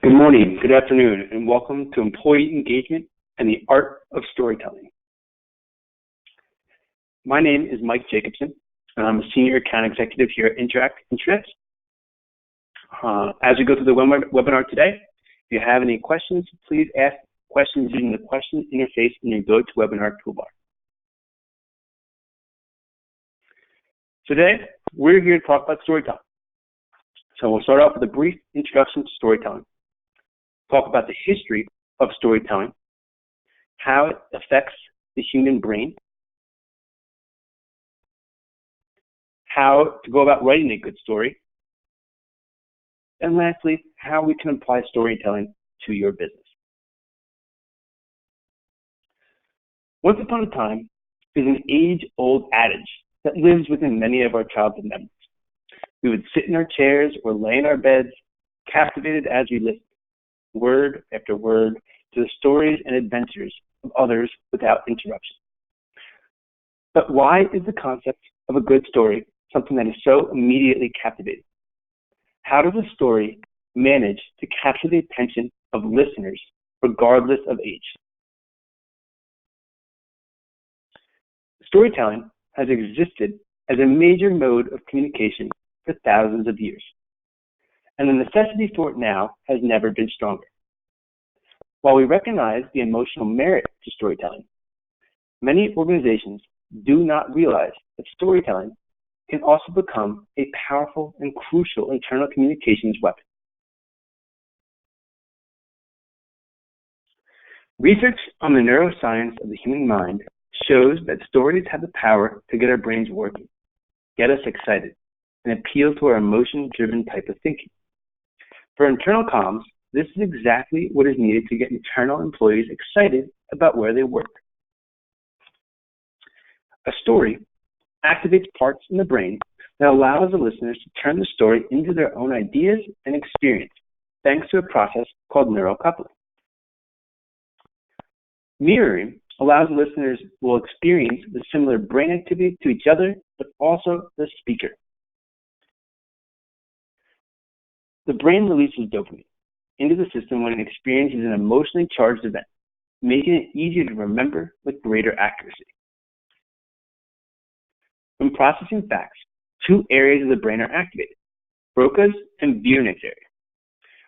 Good morning, good afternoon, and welcome to Employee Engagement and the Art of Storytelling. My name is Mike Jacobson, and I'm a Senior Account Executive here at Interact Intranet. As we go through the webinar today, if you have any questions, please ask questions using the question interface in your GoToWebinar toolbar. Today, we're here to talk about storytelling. So we'll start off with a brief introduction to storytelling. Talk about the history of storytelling, how it affects the human brain, how to go about writing a good story, and lastly, how we can apply storytelling to your business. Once upon a time is an age-old adage that lives within many of our childhood memories. We would sit in our chairs or lay in our beds, captivated as we listened, word after word, to the stories and adventures of others without interruption. But why is the concept of a good story something that is so immediately captivating? How does a story manage to capture the attention of listeners regardless of age? Storytelling has existed as a major mode of communication for thousands of years, and the necessity for it now has never been stronger. While we recognize the emotional merit to storytelling, many organizations do not realize that storytelling can also become a powerful and crucial internal communications weapon. Research on the neuroscience of the human mind shows that stories have the power to get our brains working, get us excited, and appeal to our emotion-driven type of thinking. For internal comms, this is exactly what is needed to get internal employees excited about where they work. A story activates parts in the brain that allows the listeners to turn the story into their own ideas and experience, thanks to a process called neural coupling. Mirroring allows listeners will experience the similar brain activity to each other, but also the speaker. The brain releases dopamine into the system when it experiences an emotionally charged event, making it easier to remember with greater accuracy. When processing facts, two areas of the brain are activated, Broca's and Wernicke's area.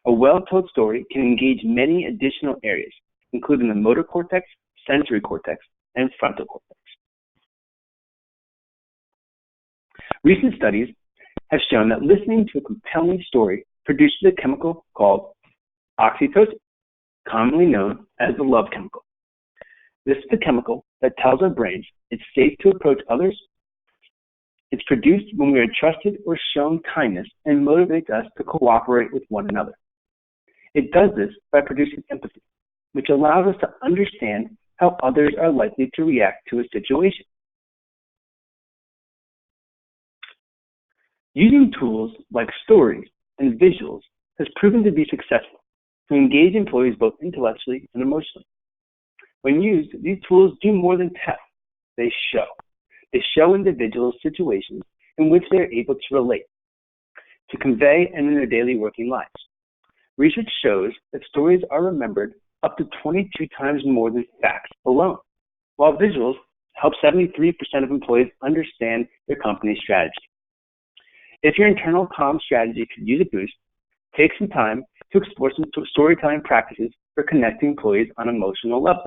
A well-told story can engage many additional areas, including the motor cortex, sensory cortex, and frontal cortex. Recent studies have shown that listening to a compelling story produces a chemical called oxytocin, commonly known as the love chemical. This is the chemical that tells our brains it's safe to approach others. It's produced when we are trusted or shown kindness and motivates us to cooperate with one another. It does this by producing empathy, which allows us to understand how others are likely to react to a situation. Using tools like stories and visuals has proven to be successful to engage employees both intellectually and emotionally. When used, these tools do more than tell. They show. They show individuals situations in which they are able to relate, to convey, and in their daily working lives. Research shows that stories are remembered up to 22 times more than facts alone, while visuals help 73% of employees understand their company's strategy. If your internal comm strategy could use a boost, take some time to explore some storytelling practices for connecting employees on an emotional level.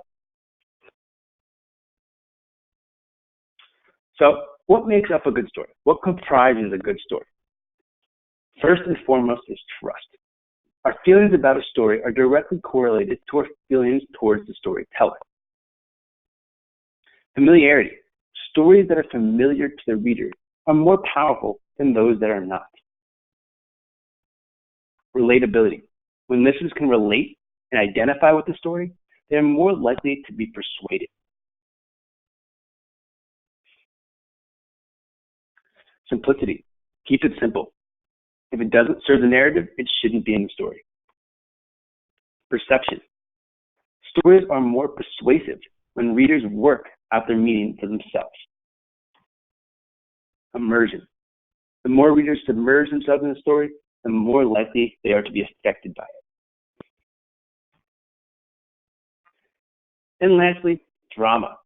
So, what makes up a good story? What comprises a good story? First and foremost is trust. Our feelings about a story are directly correlated to our feelings towards the storyteller. Familiarity. Stories that are familiar to the reader are more powerful than those that are not. Relatability. When listeners can relate and identify with the story, they are more likely to be persuaded. Simplicity. Keep it simple. If it doesn't serve the narrative, it shouldn't be in the story. Perception. Stories are more persuasive when readers work out their meaning for themselves. Immersion. The more readers submerge themselves in the story, the more likely they are to be affected by it. And lastly, drama.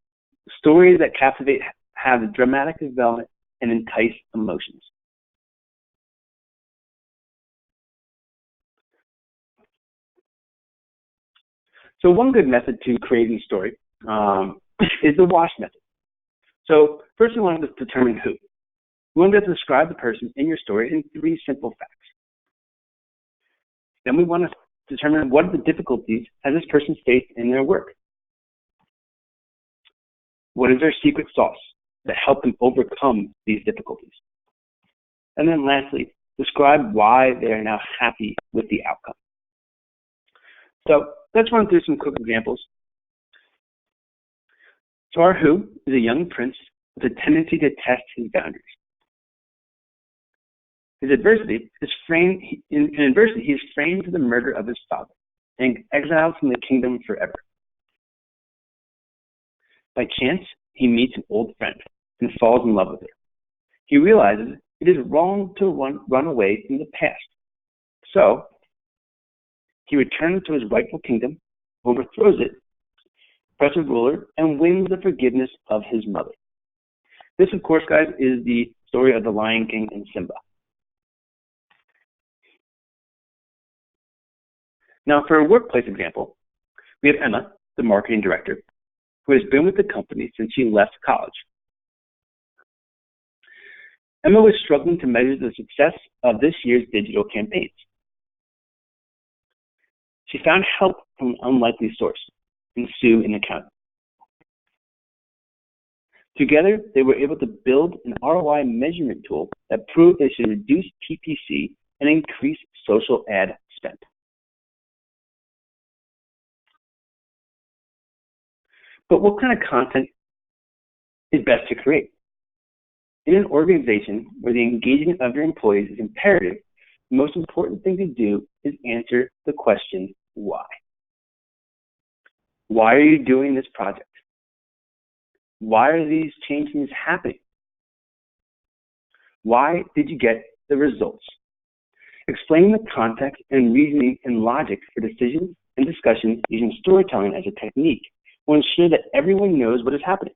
Stories that captivate, have dramatic development, and entice emotions. So one good method to creating a story is the WASH method. So first we want to determine who. We want to describe the person in your story in 3 simple facts. Then we want to determine what are the difficulties has this person faced in their work. What is their secret sauce that helped them overcome these difficulties? And then lastly, describe why they are now happy with the outcome. So let's run through some quick examples. So our who is a young prince with a tendency to test his boundaries. His adversity is framed, in adversity, he is framed to the murder of his father and exiled from the kingdom forever. By chance, he meets an old friend and falls in love with her. He realizes it is wrong to run away from the past. So, he returns to his rightful kingdom, overthrows it, oppressive ruler, and wins the forgiveness of his mother. This, of course, guys, is the story of the Lion King and Simba. Now, for a workplace example, we have Emma, the marketing director, who has been with the company since she left college. Emma was struggling to measure the success of this year's digital campaigns. She found help from an unlikely source in Sue in accounting. Together, they were able to build an ROI measurement tool that proved they should reduce PPC and increase social ad spend. But what kind of content is best to create? In an organization where the engagement of your employees is imperative, the most important thing to do is answer the question, why? Why are you doing this project? Why are these changes happening? Why did you get the results? Explain the context and reasoning and logic for decisions and discussions using storytelling as a technique will ensure that everyone knows what is happening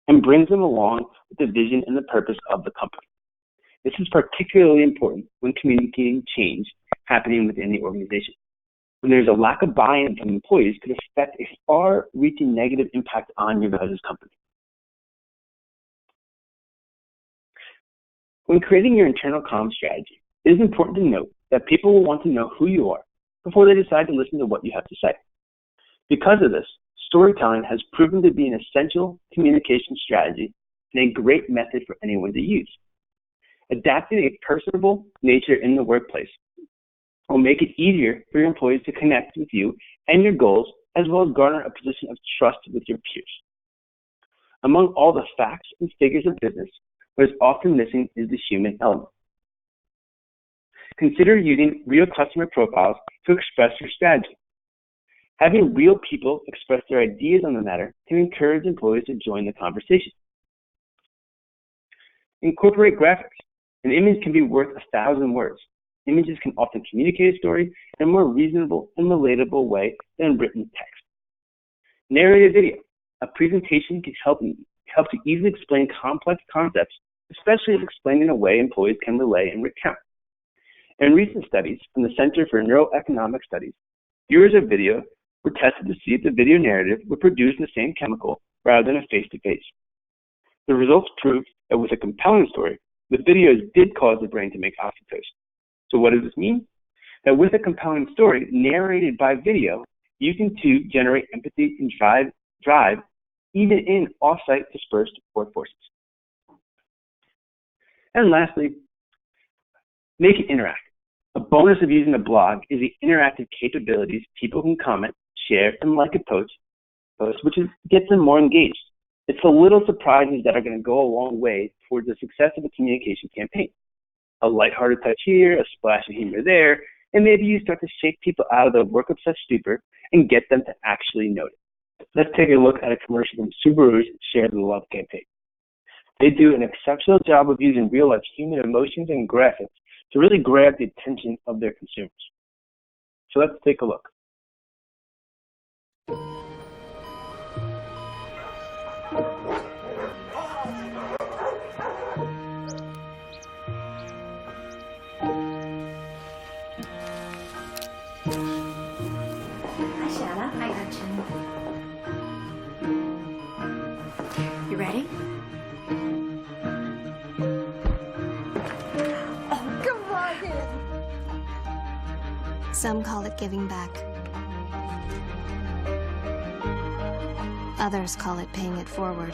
and brings them along with the vision and the purpose of the company. This is particularly important when communicating change happening within the organization. When there's a lack of buy-in from employees, could affect a far-reaching negative impact on your guys' company. When creating your internal comms strategy, it is important to note that people will want to know who you are before they decide to listen to what you have to say. Because of this, storytelling has proven to be an essential communication strategy and a great method for anyone to use. Adapting a personable nature in the workplace will make it easier for your employees to connect with you and your goals, as well as garner a position of trust with your peers. Among all the facts and figures of business, what is often missing is the human element. Consider using real customer profiles to express your strategy. Having real people express their ideas on the matter can encourage employees to join the conversation. Incorporate graphics. An image can be worth 1,000 words. Images can often communicate a story in a more reasonable and relatable way than written text. Narrate a video. A presentation can help to easily explain complex concepts, especially if explained in a way employees can relay and recount. In recent studies from the Center for Neuroeconomic Studies, viewers of video were tested to see if the video narrative would produce the same chemical rather than a face-to-face. The results proved that with a compelling story, the videos did cause the brain to make oxytocin. So what does this mean? That with a compelling story narrated by video, you can too generate empathy and drive even in off-site dispersed workforces. And lastly, make it interactive. A bonus of using a blog is the interactive capabilities people can comment, share, and like a post which gets them more engaged. It's the little surprises that are going to go a long way towards the success of a communication campaign. A lighthearted touch here, a splash of humor there, and maybe you start to shake people out of their work-obsessed stupor and get them to actually notice. Let's take a look at a commercial from Subaru's Share the Love campaign. They do an exceptional job of using real-life human emotions and graphics to really grab the attention of their consumers. So let's take a look. Some call it giving back. Others call it paying it forward.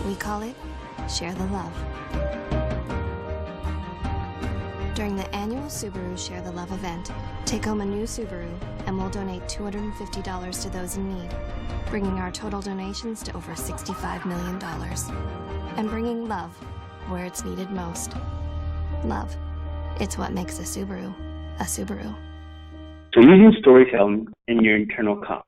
We call it Share the Love. During the annual Subaru Share the Love event, take home a new Subaru and we'll donate $250 to those in need, bringing our total donations to over $65 million. And bringing love where it's needed most. Love. It's what makes a Subaru a Subaru. So using storytelling in your internal comms.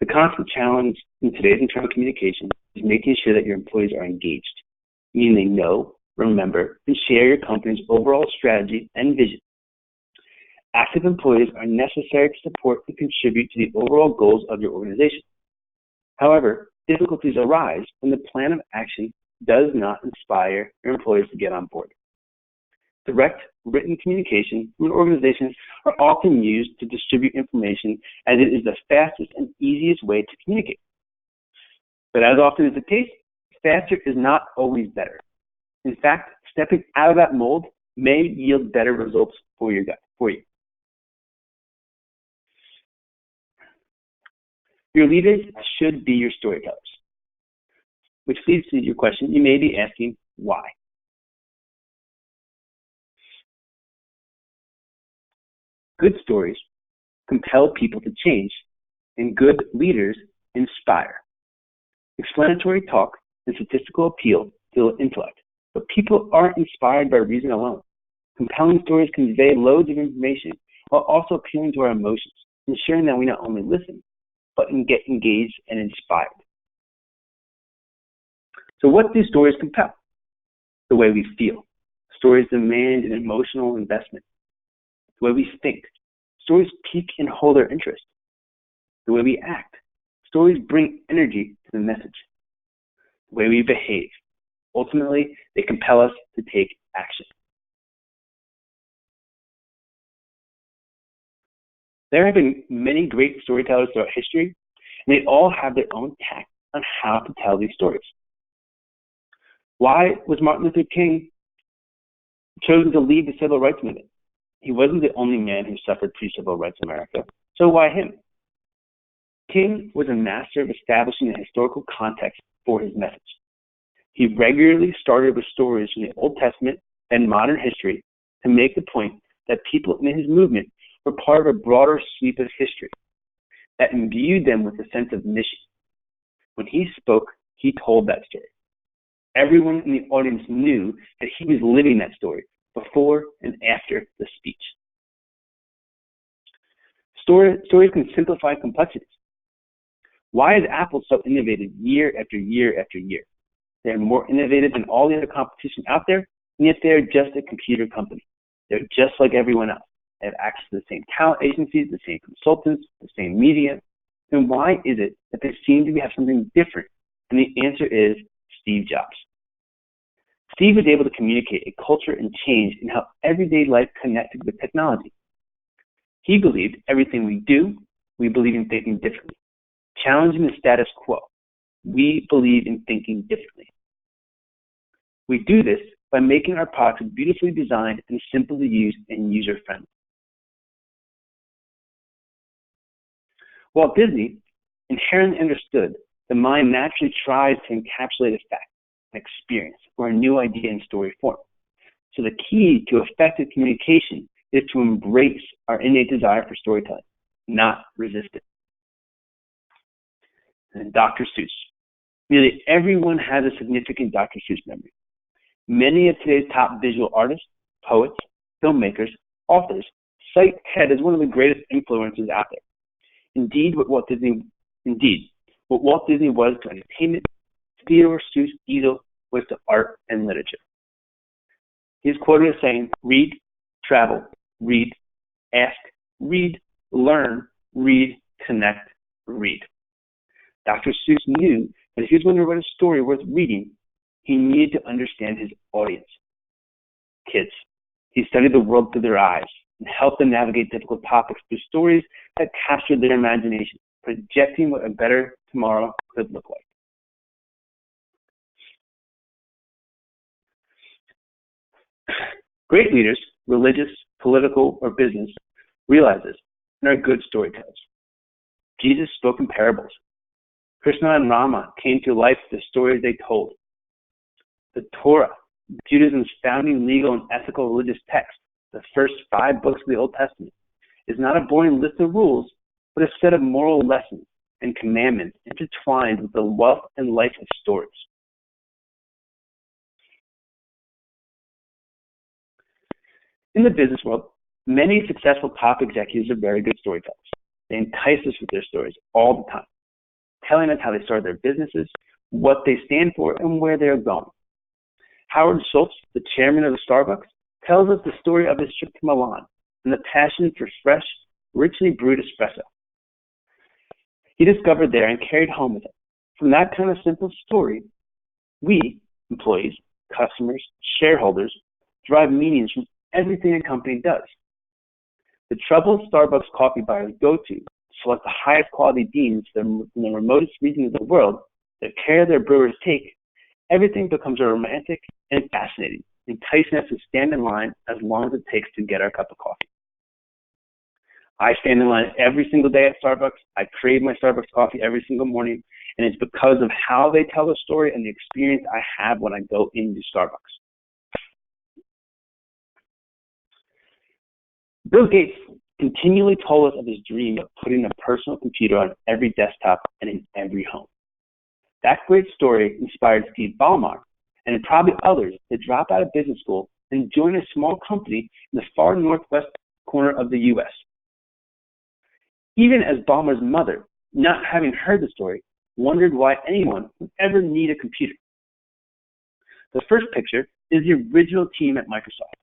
The constant challenge in today's internal communication is making sure that your employees are engaged, meaning they know, remember, and share your company's overall strategy and vision. Active employees are necessary to support and contribute to the overall goals of your organization. However, difficulties arise when the plan of action does not inspire your employees to get on board. Direct written communication from organizations are often used to distribute information as it is the fastest and easiest way to communicate. But as often is the case, faster is not always better. In fact, stepping out of that mold may yield better results for you. Your leaders should be your storytellers, which leads to your question. You may be asking, why? Good stories compel people to change, and good leaders inspire. Explanatory talk and statistical appeal to intellect, but people aren't inspired by reason alone. Compelling stories convey loads of information while also appealing to our emotions, ensuring that we not only listen, but get engaged and inspired. So what do stories compel? The way we feel. Stories demand an emotional investment. The way we think. Stories pique and hold our interest. The way we act. Stories bring energy to the message. The way we behave. Ultimately, they compel us to take action. There have been many great storytellers throughout history, and they all have their own tact on how to tell these stories. Why was Martin Luther King chosen to lead the civil rights movement? He wasn't the only man who suffered pre-civil rights in America, so why him? King was a master of establishing a historical context for his message. He regularly started with stories from the Old Testament and modern history to make the point that people in his movement were part of a broader sweep of history that imbued them with a sense of mission. When he spoke, he told that story. Everyone in the audience knew that he was living that story before and after the speech. Stories can simplify complexities. Why is Apple so innovative year after year after year? They're more innovative than all the other competition out there, and yet they're just a computer company. They're just like everyone else. They have access to the same talent agencies, the same consultants, the same media. And why is it that they seem to have something different? And the answer is Steve Jobs. Steve was able to communicate a culture and change in how everyday life connected with technology. He believed everything we do, we believe in thinking differently. Challenging the status quo. We believe in thinking differently. We do this by making our products beautifully designed and simple to use and user-friendly. Walt Disney inherently understood the mind naturally tries to encapsulate a fact, an experience, or a new idea in story form. So the key to effective communication is to embrace our innate desire for storytelling, not resist it. And Dr. Seuss. Nearly everyone has a significant Dr. Seuss memory. Many of today's top visual artists, poets, filmmakers, authors cite Ted as one of the greatest influences out there. Indeed, what Walt Disney was to entertainment, Theodore Seuss Easel was to art and literature. He is quoted as saying, read, travel, read, ask, read, learn, read, connect, read. Dr. Seuss knew that if he was going to write a story worth reading, he needed to understand his audience. Kids. He studied the world through their eyes and helped them navigate difficult topics through stories that captured their imagination, projecting what a better tomorrow could look like. Great leaders, religious, political, or business, realize this and are good storytellers. Jesus spoke in parables. Krishna and Rama came to life with the stories they told. The Torah, Judaism's founding legal and ethical religious text, the first 5 books of the Old Testament, is not a boring list of rules, but a set of moral lessons and commandments intertwined with the wealth and life of stories. In the business world, many successful top executives are very good storytellers. They entice us with their stories all the time, telling us how they started their businesses, what they stand for, and where they're going. Howard Schultz, the chairman of Starbucks, tells us the story of his trip to Milan and the passion for fresh, richly brewed espresso he discovered there and carried home with him. From that kind of simple story, we, employees, customers, shareholders, derive meanings from everything a company does. The trouble Starbucks coffee buyers go to select the highest quality beans from the remotest regions of the world, the care their brewers take, everything becomes romantic and fascinating, enticing us to stand in line as long as it takes to get our cup of coffee. I stand in line every single day at Starbucks. I crave my Starbucks coffee every single morning, and it's because of how they tell the story and the experience I have when I go into Starbucks. Bill Gates continually told us of his dream of putting a personal computer on every desktop and in every home. That great story inspired Steve Ballmer and probably others to drop out of business school and join a small company in the far northwest corner of the U.S. Even as Ballmer's mother, not having heard the story, wondered why anyone would ever need a computer. The first picture is the original team at Microsoft.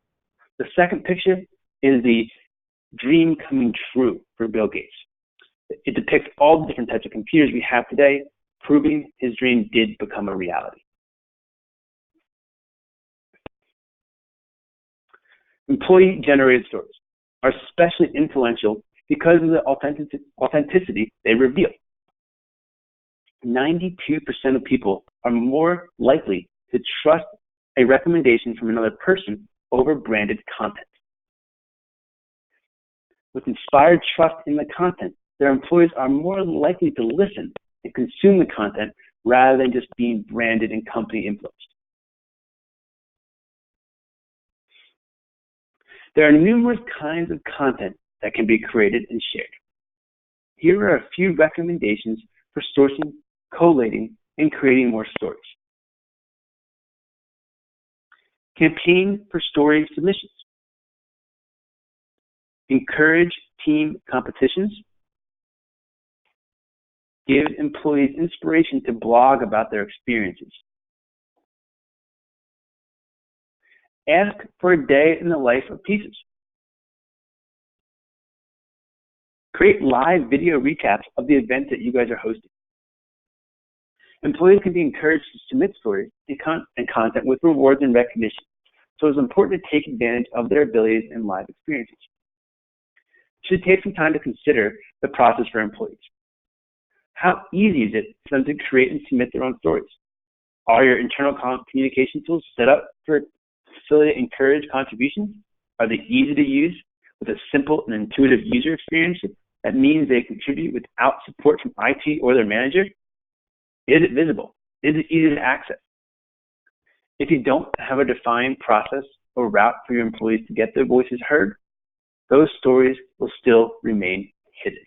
The second picture is the dream coming true for Bill Gates. It depicts all the different types of computers we have today, proving his dream did become a reality. Employee-generated stories are especially influential because of the authenticity they reveal. 92% of people are more likely to trust a recommendation from another person over branded content. With inspired trust in the content, their employees are more likely to listen and consume the content rather than just being branded and company influenced. There are numerous kinds of content that can be created and shared. Here are a few recommendations for sourcing, collating, and creating more stories. Campaign for story submissions. Encourage team competitions. Give employees inspiration to blog about their experiences. Ask for a day in the life of pieces. Create live video recaps of the event that you guys are hosting. Employees can be encouraged to submit stories and content with rewards and recognition, so it's important to take advantage of their abilities and live experiences. You should take some time to consider the process for employees. How easy is it for them to create and submit their own stories? Are your internal communication tools set up for facilitate and encourage contributions? Are they easy to use with a simple and intuitive user experience that means they contribute without support from IT or their manager? Is it visible? Is it easy to access? If you don't have a defined process or route for your employees to get their voices heard, those stories will still remain hidden.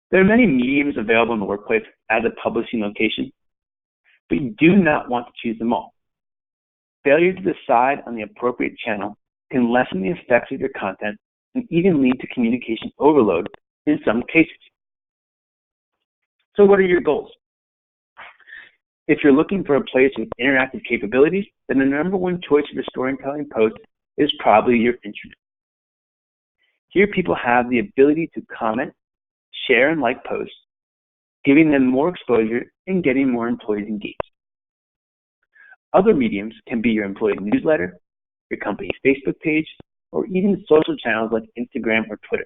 There are many mediums available in the workplace as a publishing location, but you do not want to choose them all. Failure to decide on the appropriate channel can lessen the effects of your content and even lead to communication overload in some cases. So what are your goals? If you're looking for a place with interactive capabilities, then the number one choice for storytelling posts is probably your intranet. Here people have the ability to comment, share, and like posts, giving them more exposure and getting more employees engaged. Other mediums can be your employee newsletter, your company's Facebook page, or even social channels like Instagram or Twitter.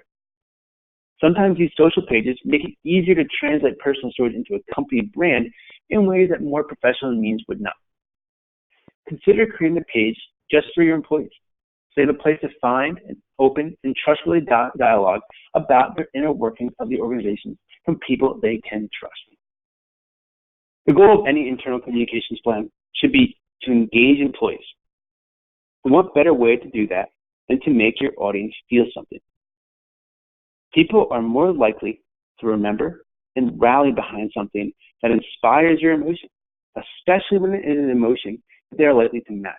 Sometimes these social pages make it easier to translate personal stories into a company brand in ways that more professional means would not. Consider creating a page just for your employees. Save a place to find an open and trustworthy dialogue about the inner workings of the organization from people they can trust. The goal of any internal communications plan should be to engage employees. And what better way to do that than to make your audience feel something? People are more likely to remember and rally behind something that inspires your emotion, especially when it is an emotion that they are likely to match.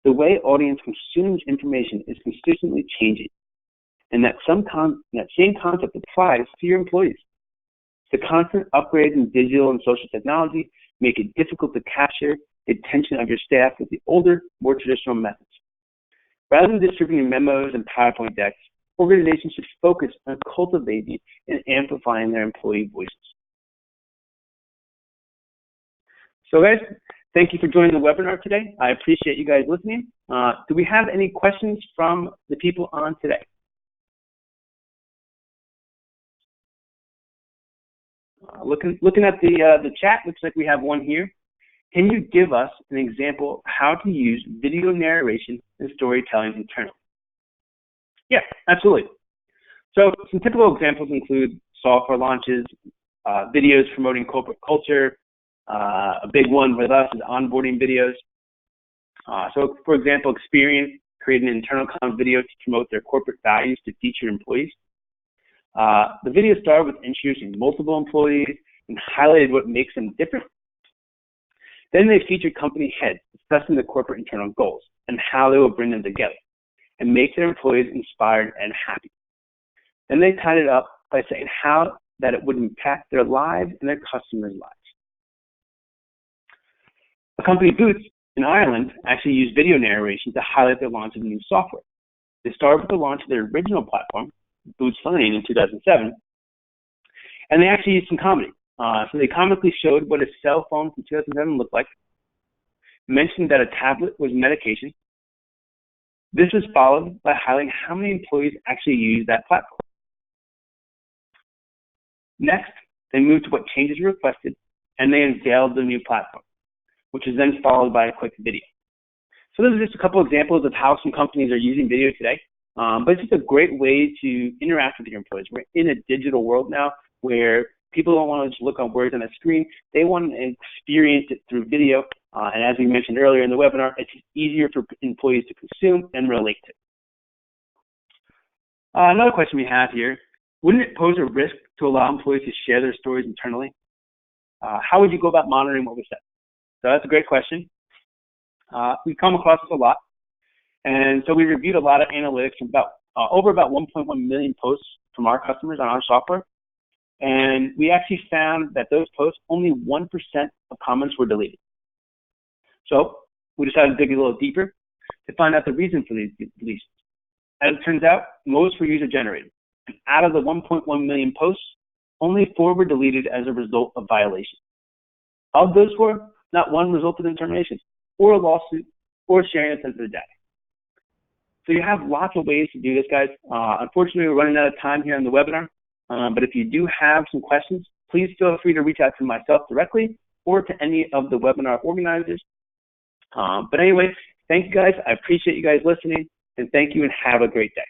The way audience consumes information is consistently changing, and that same concept applies to your employees. The constant upgrades in digital and social technology make it difficult to capture the attention of your staff with the older, more traditional methods. Rather than distributing memos and PowerPoint decks, organizations should focus on cultivating and amplifying their employee voices. So guys, thank you for joining the webinar today. I appreciate you guys listening. Do we have any questions from the people on today? Looking at the chat, looks like we have one here. Can you give us an example of how to use video narration and storytelling internally? Yeah, absolutely. So some typical examples include software launches, videos promoting corporate culture. A big one with us is onboarding videos. So for example, Experian created an internal video to promote their corporate values to featured employees. The video started with introducing multiple employees and highlighted what makes them different. Then they featured company heads discussing the corporate internal goals and how they will bring them together and make their employees inspired and happy. Then they tied it up by saying how that it would impact their lives and their customers' lives. A company, Boots, in Ireland, actually used video narration to highlight their launch of new software. They started with the launch of their original platform, Boots Learning, in 2007, and they actually used some comedy. So they comically showed what a cell phone from 2007 looked like, mentioned that a tablet was medication. This was followed by highlighting how many employees actually use that platform. Next, they moved to what changes were requested, and they unveiled the new platform, which is then followed by a quick video. So those are just a couple examples of how some companies are using video today. But it's just a great way to interact with your employees. We're in a digital world now where people don't want to just look on words on a screen. They want to experience it through video. And as we mentioned earlier in the webinar, it's easier for employees to consume and relate to. Another question we have here, wouldn't it pose a risk to allow employees to share their stories internally? How would you go about monitoring what was said? So that's a great question. We come across this a lot. And so we reviewed a lot of analytics from over about 1.1 million posts from our customers on our software. And we actually found that those posts, only 1% of comments were deleted. So we decided to dig a little deeper to find out the reason for these deletions. As it turns out, most were user generated. And out of the 1.1 million posts, only 4 were deleted as a result of violation. Of those 4, not one resulted in termination or a lawsuit or sharing of sensitive data. So you have lots of ways to do this, guys. Unfortunately, we're running out of time here on the webinar. But if you do have some questions, please feel free to reach out to myself directly or to any of the webinar organizers. But anyway, thank you guys. I appreciate you guys listening, and thank you and have a great day.